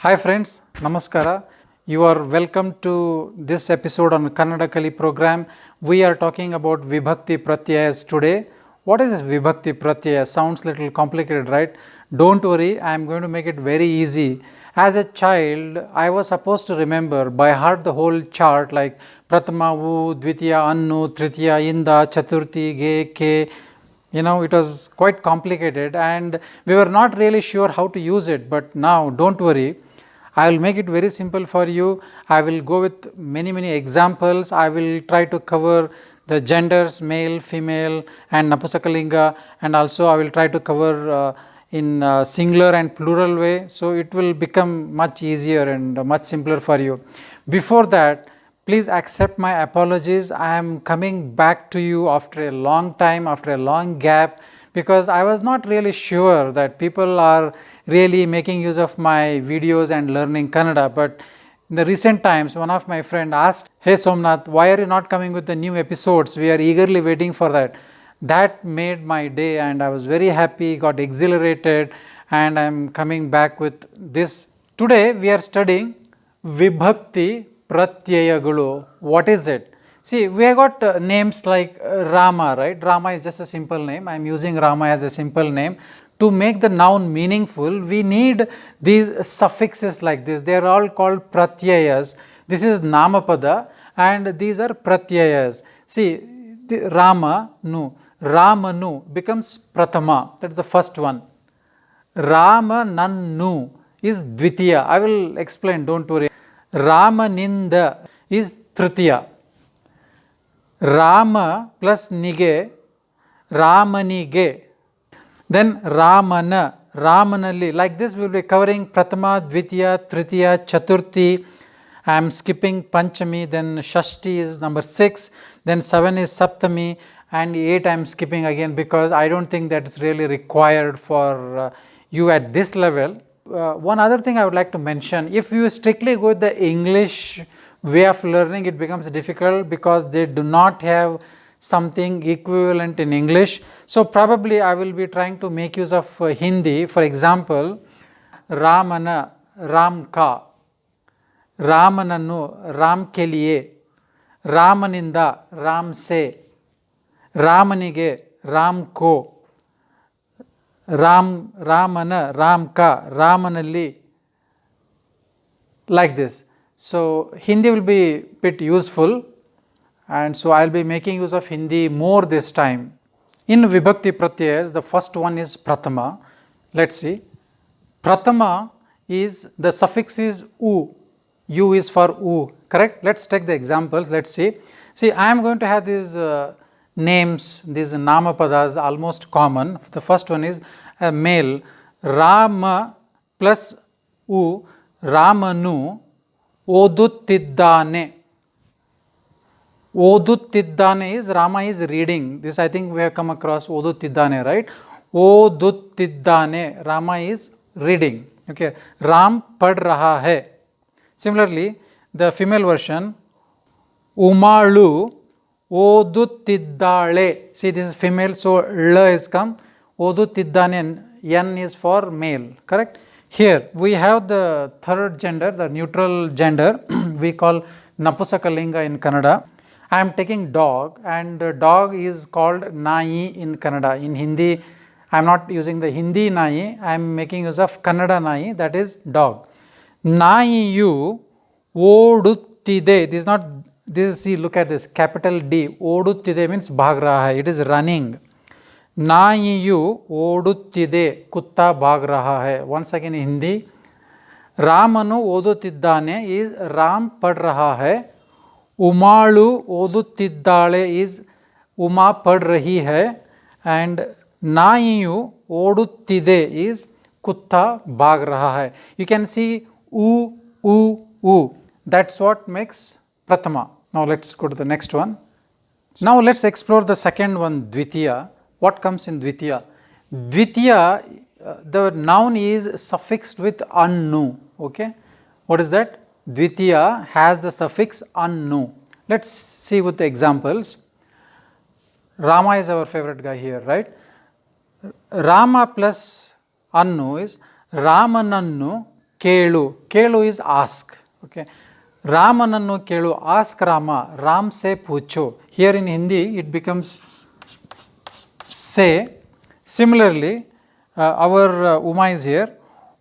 Hi friends, Namaskara. You are welcome to this episode on Kannada Kali program. We are talking about Vibhakti Pratyayas today. What is this Vibhakti Pratyaya? Sounds little complicated, right? Don't worry, I am going to make it very easy. As a child, I was supposed to remember by heart the whole chart like Pratama Vu, Dvitiya Annu, Tritiya Inda, Chaturthi Ge Ke. It was quite complicated and we were not really sure how to use it. But now, don't worry, I will make it very simple for you. I will go with many examples. I will try to cover the genders, male, female and Napusakalinga, and also I will try to cover in singular and plural way. So it will become much easier and much simpler for you. Before that, please accept my apologies. I am coming back to you after a long time, after a long gap, because I was not really sure that people are really making use of my videos and learning Kannada. But in the recent times, one of my friend asked, "Hey Somnath, why are you not coming with the new episodes? We are eagerly waiting for that." That made my day and I was very happy, got exhilarated, and I am coming back with this. Today we are studying Vibhakti Pratyayagalu. What is it? See, we have got names like Rama, right? Rama is just a simple name. I am using Rama as a simple name. To make the noun meaningful, we need these suffixes like this. They are all called pratyayas. This is Namapada and these are pratyayas. See, Rama, Nu. Ramanu becomes Pratama. That is the first one. Ramanannu is Dvitiya. I will explain, don't worry. Ramaninda is Tritiya. Rama plus Nige, Ramanige. Then Ramana, Ramanalli. Like this we will be covering Pratama, Dvitiya, Tritiya, Chaturthi. I am skipping Panchami, then Shashti is number 6, then 7 is Saptami, and 8 I am skipping again because I don't think that is really required for you at this level. One other thing I would like to mention, if you strictly go with the English way of learning, it becomes difficult because they do not have something equivalent in English. So probably I will be trying to make use of Hindi. For example, Ramana, Ram ka, Ramanannu, Ram ke liye, Ramaninda, Ram se, Ramanige, Ram ko, Ramana, Ram ka, Ramanalli, like this. So Hindi will be a bit useful, and so I will be making use of Hindi more this time. In Vibhakti Pratyayas, the first one is Pratama. Let's see. Pratama is, the suffix is U. U is for U, correct? Let's take the examples. Let's see. See, I am going to have these names, these Namapadas almost common. The first one is a male. Rama plus U, Ramanu, Oduತ್ತಿದ್ದಾನೆ. Oduತ್ತಿದ್ದಾನೆ is Rama is reading. This I think we have come across Oduತ್ತಿದ್ದಾನೆ, right? Oduತ್ತಿದ್ದಾನೆ, Rama is reading. Okay. Ram pad raha hai. Similarly, the female version, Umalu Oduತ್ತಿದ್ದಾಳೆ. See, this is female, so L is come. Oduತ್ತಿದ್ದಾನೆ, N is for male, correct? Here we have the third gender, the neutral gender, we call Napusakalinga in Kannada. I am taking dog, and dog is called Nai in Kannada. In Hindi, I am not using the Hindi Nai, I am making use of Kannada Nai, that is dog. Naiyu Oduttide, this is not, this is, see, look at this, capital D, Oduttide means bhag raha hai, it is running. Naiyu Oduttide, Kutta bhag raha hai. Once again in Hindi, Ramanu Oduತ್ತಿದ್ದಾನೆ is Ram pad raha hai. Umalu Oduತ್ತಿದ್ದಾಳೆ is Uma pad rahi hai. And Naiyu Oduttide is Kutta bhag raha hai. You can see U. That's what makes Pratama. Now let's go to the next one. Now let's explore the second one, Dvitiya. What comes in Dvitiya? Dvitiya, the noun is suffixed with annu. Okay. What is that? Dvitiya has the suffix annu. Let's see with the examples. Rama is our favorite guy here, right? Rama plus annu is Ramanannu, kelu. Kelu is ask. Okay. Ramanannu kelu, ask Rama. Ram se pucho. Here in Hindi it becomes say. Similarly, our Uma is here.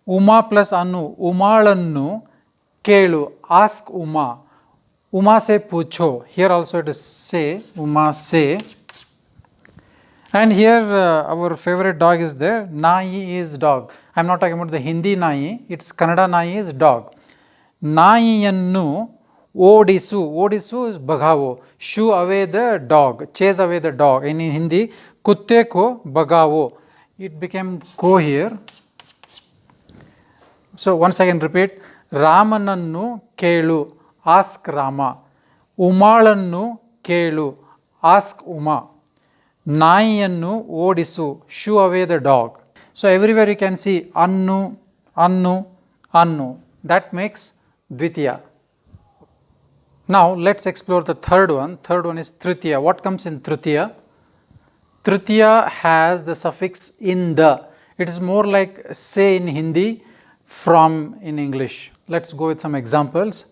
Uma plus Anu. Umalannu kelu. Ask Uma. Uma se pucho. Here also it is say. Uma se. And here our favorite dog is there. Nai is dog. I am not talking about the Hindi Nai. It's Kannada Nai is dog. Naiyannu odisu. Odisu is bhagavo. Shoo away the dog. Chase away the dog. In Hindi, kutte ko bhagavo. It became ko here. So once again repeat. Ramanannu kelu. Ask Rama. Umalannu kelu. Ask Uma. Naiyannu odisu. Shoo away the dog. So everywhere you can see annu, annu, annu. That makes dvitiya. Now let's explore the third one. Third one is tritiya. What comes in tritiya? Tritiya has the suffix in the. It is more like say in Hindi, from in English. Let's go with some examples.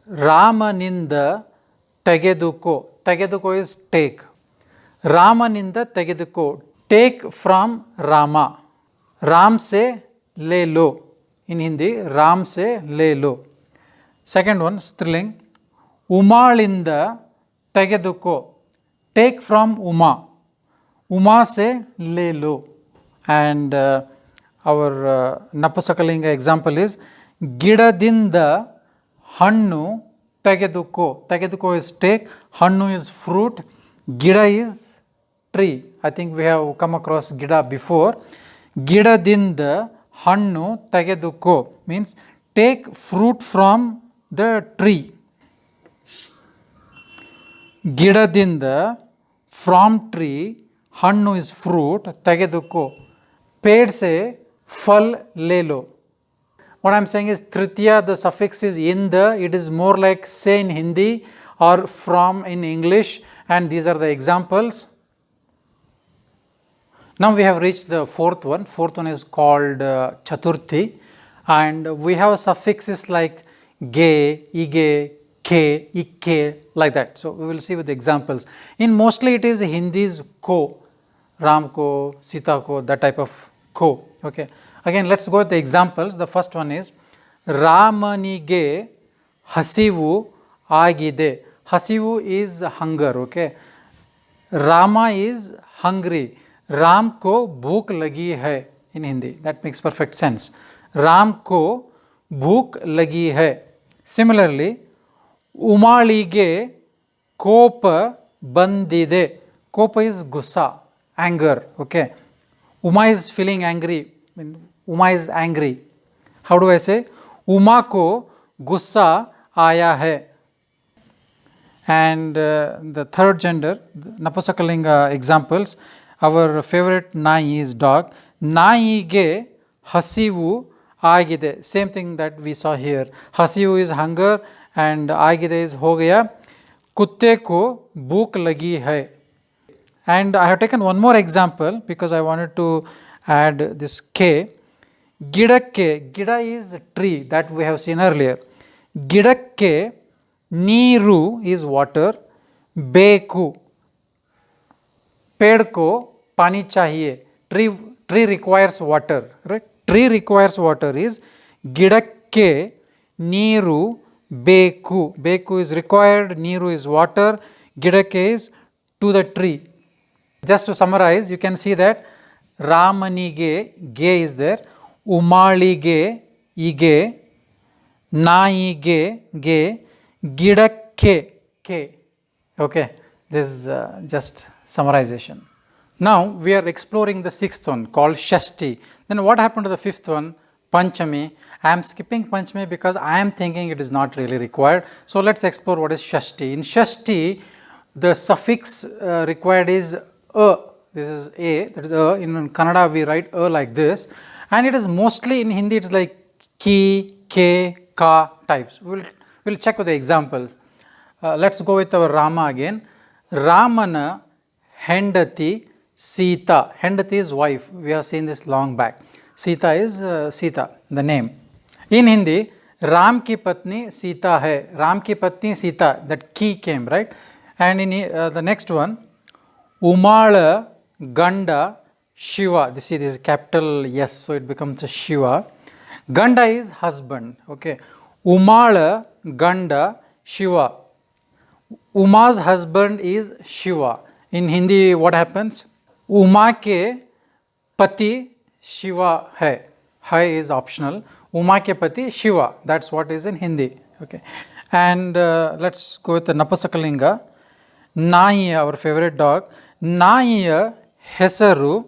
Ramaninda tegeduko. Tegeduko is take. Ramaninda tegeduko. Take from Rama. Ram se le lo. In Hindi, Ram se le lo. Second one, Striling. Umalinda tegeduko. Take from Uma. Uma se le lo. And our Napusakalinga example is Gidadinda hannu tegeduko. Tegeduko is take. Hannu is fruit. Gida is tree. I think we have come across Gida before. Gidadinda hannu tegeduko means take fruit from the tree. Gidadinda from tree, hannu is fruit, tegeduko. Ped se fal lelo. What I am saying is tritiya, the suffix is in the, it is more like say in Hindi or from in English, and these are the examples. Now we have reached the fourth one. Fourth one is called Chaturthi, and we have suffixes like ge, ige, ke, ikke, like that. So we will see with the examples. In mostly it is Hindi's ko, Ram ko, Sita ko, that type of ko. Okay. Again, let's go with the examples. The first one is Ramanige hasivu agide. Hasivu is hunger. Okay. Rama is hungry. Ram ko bhook lagi hai in Hindi. That makes perfect sense. Ram ko bhook lagi hai. Similarly, Umalige kopa bandide. Kopa is gussa, anger. Okay. Uma is feeling angry. Uma is angry. How do I say? Uma ko gussa aaya hai. And the third gender, Napusakalinga examples. Our favorite Nai is dog. Naige hasivu agide. Same thing that we saw here. Hasivu is hunger and agide is ho gaya. Kutte ko bhook lagi hai. And I have taken one more example because I wanted to add this K. Gidakke. Gida is tree that we have seen earlier. Gidakke Neeru is water. Beku. पेड़ को पानी चाहिए. Tree requires water. Right? Tree requires water is गिಡಕ್ಕೆ ನೀರು ಬೇಕು. Beku is required. Neeru is water. ಗಿಡಕ್ಕೆ is to the tree. Just to summarize, you can see that Ramanige, ge is there. Umalige, ige. Naige, ge. Gidakke, ke. Okay, this is just summarization. Now we are exploring the sixth one called Shashti. Then what happened to the fifth one? Panchami. I am skipping Panchami because I am thinking it is not really required. So let's explore what is Shashti. In Shashti, the suffix required is a. This is a, that is a. In Kannada we write a like this, and it is mostly in Hindi it's like ki, ke, ka types. We'll check with the examples. Let's go with our Rama again. Ramana hendati Sita. Hendati is wife. We have seen this long back. Sita is Sita, the name. In Hindi, Ram ki patni Sita hai. Ram ki patni Sita, that key came, right? And in the next one, Umala Ganda Shiva. This is capital yes, so it becomes a Shiva. Ganda is husband. Okay. Umala Ganda Shiva. Uma's husband is Shiva. In Hindi, what happens? Uma ke pati Shiva hai. Hai is optional. Uma ke pati Shiva. That's what is in Hindi. Okay. And let's go with the Napusakalinga. Naiya, our favorite dog. Naiya hesaru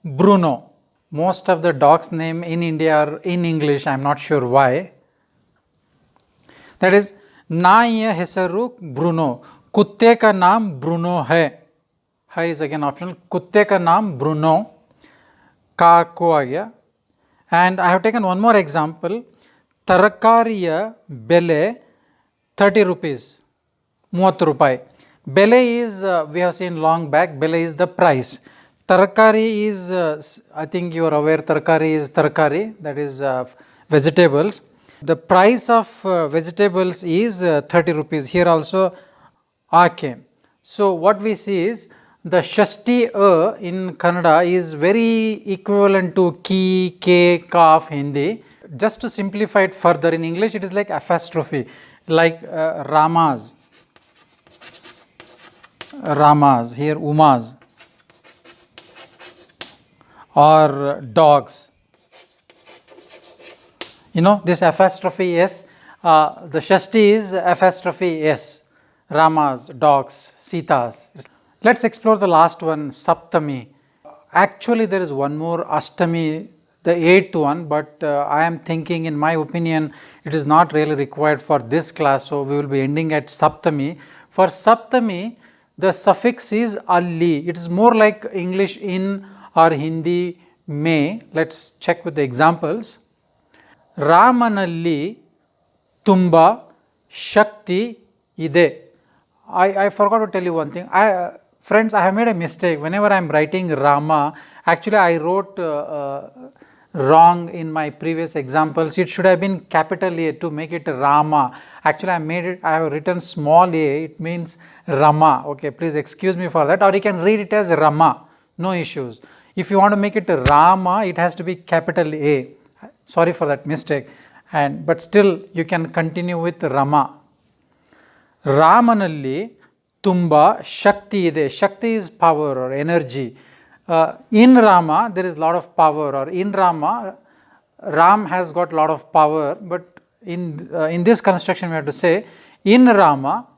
Bruno. Most of the dogs' name in India are in English. I am not sure why. That is, Naiya hesaru Bruno. Kutte ka naam Bruno hai. Hai is again optional. Kutte ka naam Bruno. Ka ko aa gaya. And I have taken one more example. Tarakariya bele 30 rupees. 30 rupai. Bele is, we have seen long back, bele is the price. Tarakari is, I think you are aware, tarakari is tarakari, that is vegetables. The price of vegetables is 30 rupees. Here also A came. So what we see is the Shashti A in Kannada is very equivalent to ki, ke, ka of Hindi. Just to simplify it further, in English it is like apostrophe, like Ramas. Ramas, here Umas, or dogs. You know, this apostrophe S, the Shashti is apostrophe S, Ramas, dogs, Sitas. Let's explore the last one, Saptami. Actually, there is one more Ashtami, the 8th one, but I am thinking, in my opinion, it is not really required for this class, so we will be ending at Saptami. For Saptami, the suffix is alli. It is more like English in or Hindi may. Let's check with the examples. Ramanalli tumba shakti ide. I forgot to tell you one thing. Friends, I have made a mistake. Whenever I am writing Rama, actually I wrote wrong in my previous examples. It should have been capital A to make it Rama. Actually, I have written small a, it means Rama. Okay, please excuse me for that. Or you can read it as Rama, no issues. If you want to make it Rama, it has to be capital A. Sorry for that mistake. But still, you can continue with Rama. Ramanalli tumba shakti ide. Shakti is power or energy. In Rama, there is a lot of power, or in Rama, Ram has got a lot of power, but in this construction we have to say, in Rama,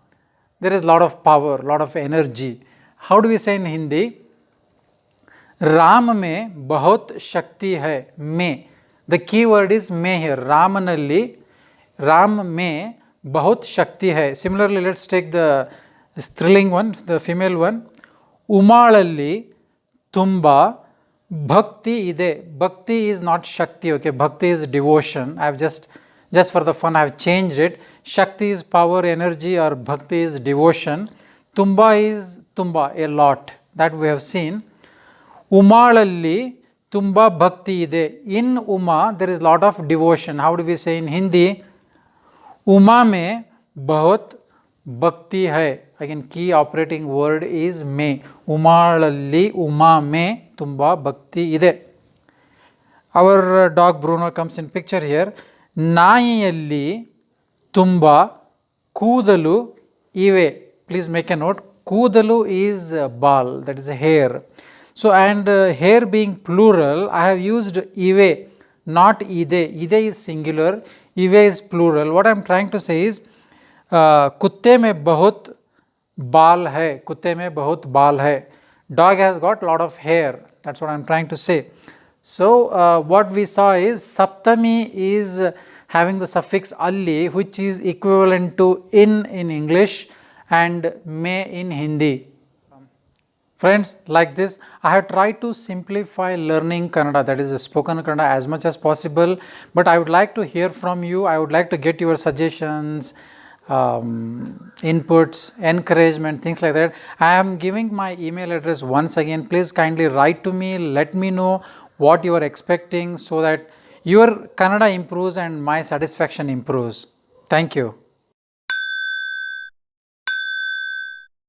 there is a lot of power, lot of energy. How do we say in Hindi? Ram mein bahut shakti hai. Mein. The key word is mein here. Ramanalli, Ram mein bahut shakti hai. Similarly, let's take the striling one, the female one. Umalalli tumba bhakti ide. Bhakti is not shakti, okay. Bhakti is devotion. I have just for the fun I have changed it. Shakti is power, energy, or bhakti is devotion. Tumba is tumba, a lot. That we have seen. Umalalli tumba bhakti ide. In Uma there is lot of devotion. How do we say in Hindi? Uma mein bahut bhakti hai. Again, key operating word is mein. Umalalli Uma mein tumba bhakti ide. Our dog Bruno comes in picture here. Naiyalli tumba ಕೂದಲು ive. Please make a note. ಕೂದಲು is ball, that is a hair. So, and hair being plural, I have used ive, not ide. Ide is singular, ive is plural. What I am trying to say is, कुत्ते में बहुत बाल है. कुत्ते में बहुत बाल है. Dog has got lot of hair. That's what I am trying to say. So, what we saw is Saptami is having the suffix alli, which is equivalent to in English and may in Hindi. Friends, like this, I have tried to simplify learning Kannada, that is spoken Kannada, as much as possible. But I would like to hear from you. I would like to get your suggestions, inputs, encouragement, things like that. I am giving my email address once again. Please kindly write to me. Let me know what you are expecting so that your Kannada improves and my satisfaction improves. Thank you.